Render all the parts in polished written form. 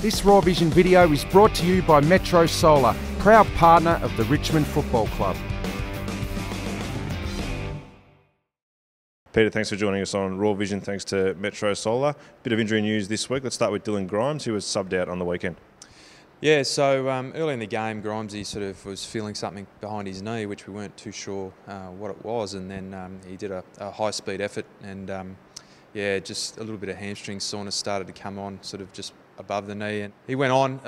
This Raw Vision video is brought to you by Metro Solar, proud partner of the Richmond Football Club. Peter, thanks for joining us on Raw Vision. Thanks to Metro Solar. Bit of injury news this week. Let's start with Dylan Grimes, who was subbed out on the weekend. Yeah, so early in the game, Grimesy sort of was feeling something behind his knee, which we weren't too sure what it was, and then he did a high-speed effort, and yeah, just a little bit of hamstring soreness started to come on, sort of just above the knee, and he went on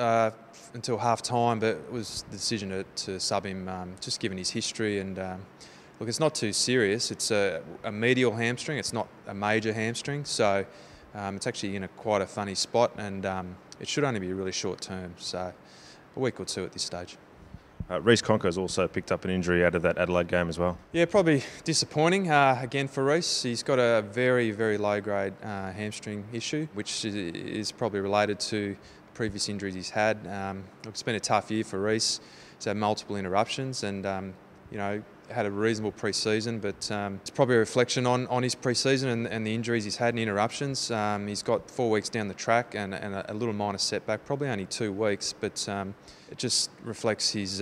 until half-time, but it was the decision to sub him, just given his history, and look, it's not too serious. It's a medial hamstring. It's not a major hamstring, so it's actually in quite a funny spot, and it should only be really short term, so a week or two at this stage. Reece Conca has also picked up an injury out of that Adelaide game as well. Yeah, probably disappointing again for Reece. He's got a very, very low-grade hamstring issue, which is probably related to previous injuries he's had. Look, it's been a tough year for Reece. He's had multiple interruptions, and you know, had a reasonable pre-season, but it's probably a reflection on his pre-season and the injuries he's had and interruptions. He's got 4 weeks down the track and a little minor setback, probably only 2 weeks, but it just reflects his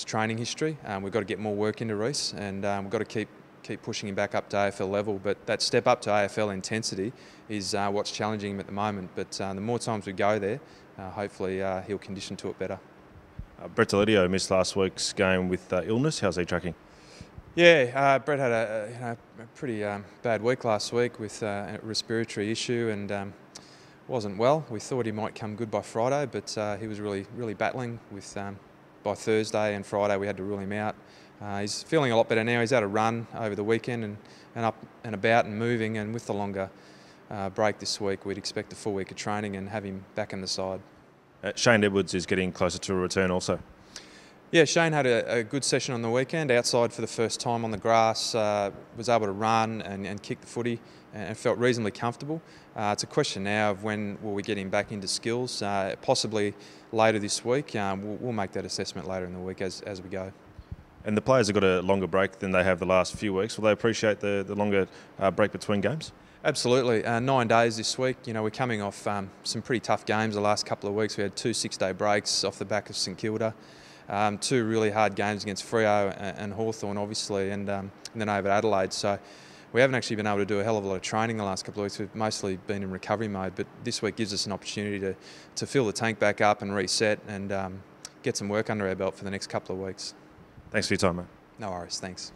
training history. We've got to get more work into Reece, and we've got to keep pushing him back up to AFL level, but that step up to AFL intensity is what's challenging him at the moment. But the more times we go there, hopefully he'll condition to it better. Brett Deledio missed last week's game with illness. How's he tracking? Yeah, Brett had a pretty bad week last week with a respiratory issue, and wasn't well. We thought he might come good by Friday, but he was really battling with. By Thursday and Friday, we had to rule him out. He's feeling a lot better now. He's had a run over the weekend and up and about and moving, and with the longer break this week, we'd expect a full week of training and have him back in the side. Shane Edwards is getting closer to a return also. Yeah, Shane had a good session on the weekend, outside for the first time on the grass, was able to run and kick the footy and felt reasonably comfortable. It's a question now of when will we get him back into skills, possibly later this week. We'll make that assessment later in the week as we go. And the players have got a longer break than they have the last few weeks. Will they appreciate the longer break between games? Absolutely. 9 days this week. You know, we're coming off some pretty tough games the last couple of weeks. We had 2 6-day breaks off the back of St Kilda. 2 really hard games against Freo and Hawthorn, obviously, and then over Adelaide. So we haven't actually been able to do a hell of a lot of training the last couple of weeks. We've mostly been in recovery mode, but this week gives us an opportunity to fill the tank back up and reset and get some work under our belt for the next couple of weeks. Thanks for your time, mate. No worries, thanks.